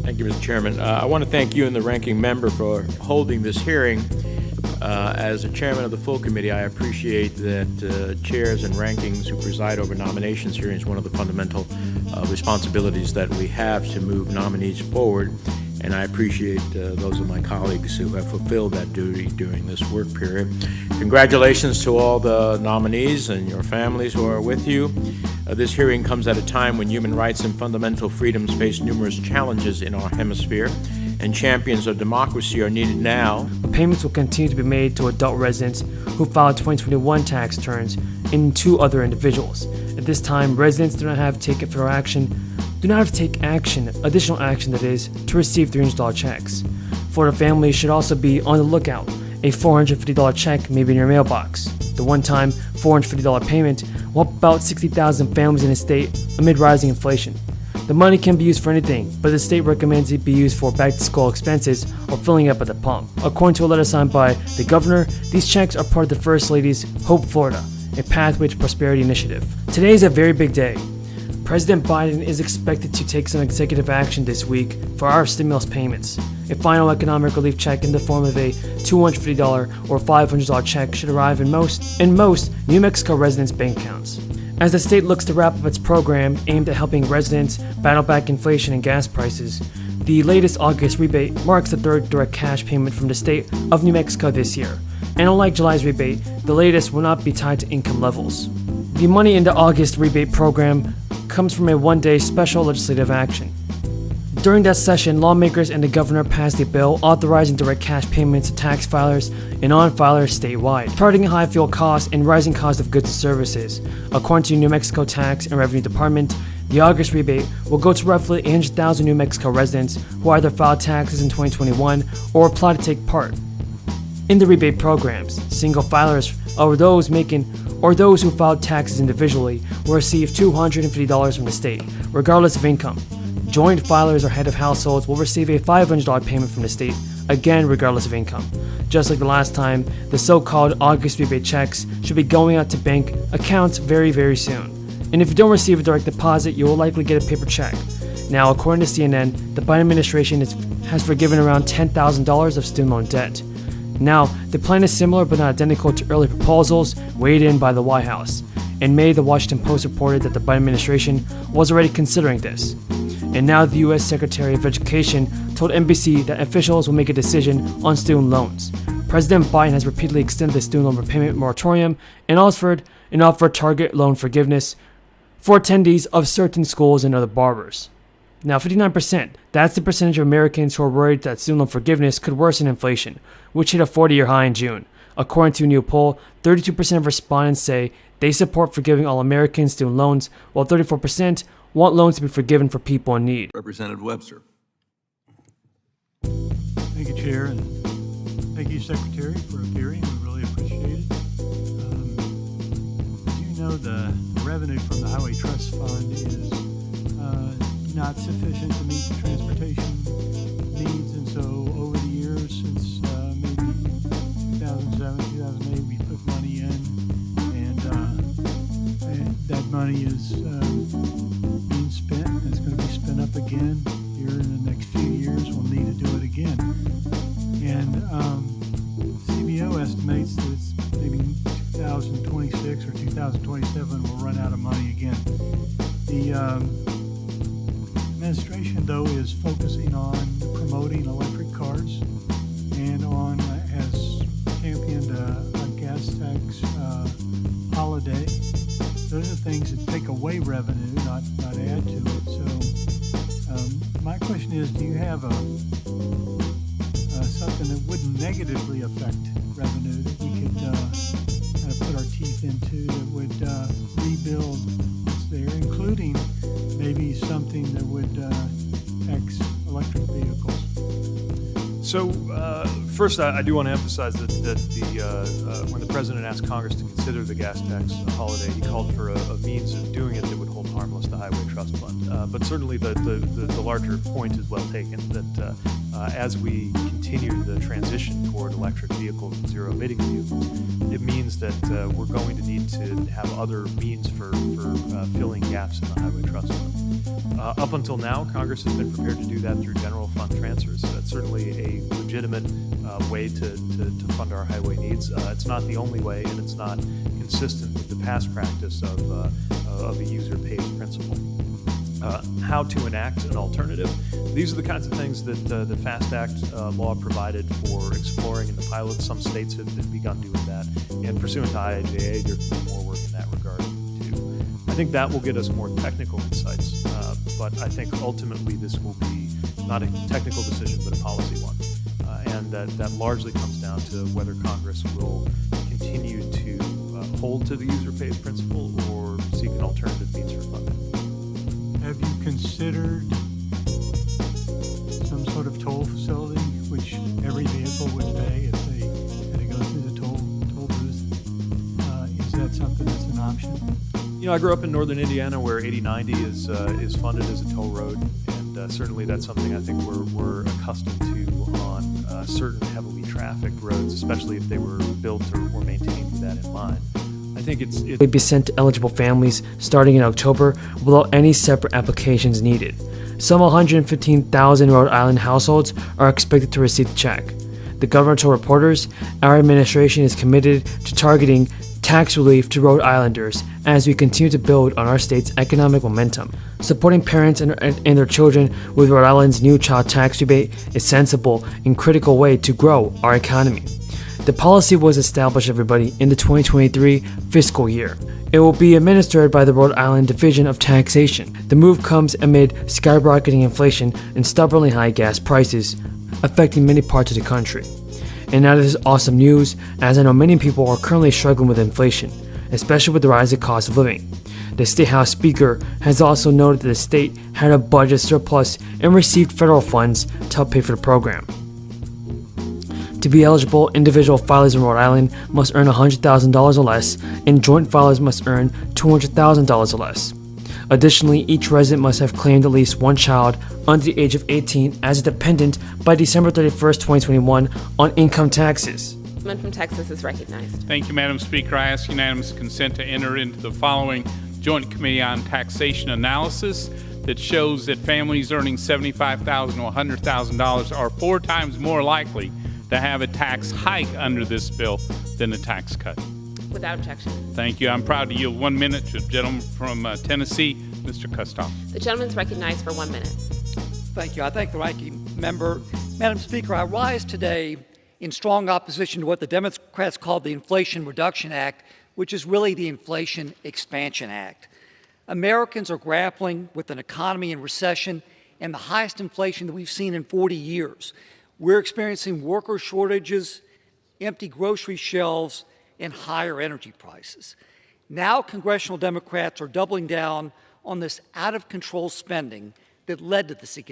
Thank you, Mr. Chairman. I want to thank you and the ranking member for holding this hearing. As the chairman of the full committee, I appreciate that chairs and rankings who preside over nominations hearings, one of the fundamental responsibilities that we have to move nominees forward. And I appreciate those of my colleagues who have fulfilled that duty during this work period. Congratulations to all the nominees and your families who are with you. This hearing comes at a time when human rights and fundamental freedoms face numerous challenges in our hemisphere, and champions of democracy are needed now. Payments will continue to be made to adult residents who filed 2021 tax returns and to other individuals. At this time, residents do not have to take additional action that is, to receive $300 checks. Florida families should also be on the lookout. A $450 check may be in your mailbox. The one-time $450 payment will help about 60,000 families in the state amid rising inflation. The money can be used for anything, but the state recommends it be used for back-to-school expenses or filling up at the pump. According to a letter signed by the governor, these checks are part of the First Lady's Hope Florida, a Pathway to Prosperity initiative. Today is a very big day. President Biden is expected to take some executive action this week for our stimulus payments. A final economic relief check in the form of a $250 or $500 check should arrive in most New Mexico residents' bank accounts. As the state looks to wrap up its program aimed at helping residents battle back inflation and gas prices, the latest August rebate marks the third direct cash payment from the state of New Mexico this year. And unlike July's rebate, the latest will not be tied to income levels. The money in the August rebate program comes from a one-day special legislative action. During that session, lawmakers and the governor passed a bill authorizing direct cash payments to tax filers and non-filers statewide, targeting high fuel costs and rising cost of goods and services. According to New Mexico Tax and Revenue Department, the August rebate will go to roughly 800,000 New Mexico residents who either filed taxes in 2021 or apply to take part in the rebate programs. Single filers or those who filed taxes individually will receive $250 from the state, regardless of income. Joint filers or head of households will receive a $500 payment from the state, again regardless of income. Just like the last time, the so-called August rebate checks should be going out to bank accounts very, very soon. And if you don't receive a direct deposit, you will likely get a paper check. Now, according to CNN, the Biden administration has forgiven around $10,000 of student loan debt. Now, the plan is similar but not identical to early proposals weighed in by the White House. In May, the Washington Post reported that the Biden administration was already considering this. And now the U.S. Secretary of Education told NBC that officials will make a decision on student loans. President Biden has repeatedly extended the student loan repayment moratorium and offered target loan forgiveness for attendees of certain schools and other borrowers. Now, 59%, that's the percentage of Americans who are worried that student loan forgiveness could worsen inflation, which hit a 40-year high in June. According to a new poll, 32% of respondents say they support forgiving all Americans student loans, while 34% want loans to be forgiven for people in need. Representative Webster. Thank you, Chair, and thank you, Secretary, for appearing. We really appreciate it. As you know, the revenue from the Highway Trust Fund is not sufficient to meet the transportation needs, and so over the years, since maybe 2007, 2008, we put money in, and that money is being spent. It's going to be spent up again here in the next few years. We'll need to do it again. And CBO estimates that it's maybe 2026 or 2027 we'll run out of money again. The administration, though, is focusing on promoting electric cars and on, has championed a gas tax holiday. Those are things that take away revenue, not add to it. So my question is, do you have something that wouldn't negatively affect revenue that we could kind of put our teeth into, that would rebuild what's there, including maybe something that would tax electric vehicles? So first, I do want to emphasize that when the president asked Congress to consider the gas tax holiday, he called for a means of doing it that would hold harmless the Highway Trust Fund. But certainly the larger point is well taken, that as we continue the transition toward electric vehicles and zero-emitting vehicles, it means that we're going to need to have other means for filling gaps in the Highway Trust Fund. Up until now, Congress has been prepared to do that through general legitimate way to fund our highway needs. It's not the only way, and it's not consistent with the past practice of a user pays principle. How to enact an alternative. These are the kinds of things that the FAST Act law provided for exploring in the pilot. Some states have begun doing that, and pursuant to IIJA, there could be more work in that regard too. I think that will get us more technical insights, but I think ultimately this will be not a technical decision, but a policy one, and that largely comes down to whether Congress will continue to hold to the user pays principle or seek an alternative means for funding. Have you considered some sort of toll facility which every vehicle would pay if they had to go through the toll booth? Is that something that's an option? You know, I grew up in northern Indiana where 8090 is funded as a toll road, and certainly that's something I think we're accustomed to on certain heavily trafficked roads, especially if they were built or maintained with that in mind. I think it Would be sent to eligible families starting in October without any separate applications needed. Some 115,000 Rhode Island households are expected to receive the check. The governor told reporters, "Our administration is committed to targeting tax relief to Rhode Islanders as we continue to build on our state's economic momentum. Supporting parents and their children with Rhode Island's new child tax rebate is sensible and critical way to grow our economy." The policy was established, everybody, in the 2023 fiscal year. It will be administered by the Rhode Island Division of Taxation. The move comes amid skyrocketing inflation and stubbornly high gas prices, affecting many parts of the country. And now this is awesome news, as I know many people are currently struggling with inflation, especially with the rising cost of living. The State House Speaker has also noted that the state had a budget surplus and received federal funds to help pay for the program. To be eligible, individual filers in Rhode Island must earn $100,000 or less, and joint filers must earn $200,000 or less. Additionally, each resident must have claimed at least one child under the age of 18 as a dependent by December 31st, 2021 on income taxes. The gentleman from Texas is recognized. Thank you, Madam Speaker. I ask unanimous consent to enter into the following Joint Committee on Taxation analysis that shows that families earning $75,000 to $100,000 are 4 times more likely to have a tax hike under this bill than a tax cut. Without objection. Thank you. I'm proud to yield 1 minute to the gentleman from Tennessee, Mr. Kustoff. The gentleman is recognized for 1 minute. Thank you. I thank the ranking member. Madam Speaker, I rise today in strong opposition to what the Democrats called the Inflation Reduction Act, which is really the Inflation Expansion Act. Americans are grappling with an economy in recession and the highest inflation that we've seen in 40 years. We're experiencing worker shortages, empty grocery shelves, and higher energy prices. Now congressional Democrats are doubling down on this out-of-control spending that led to this economic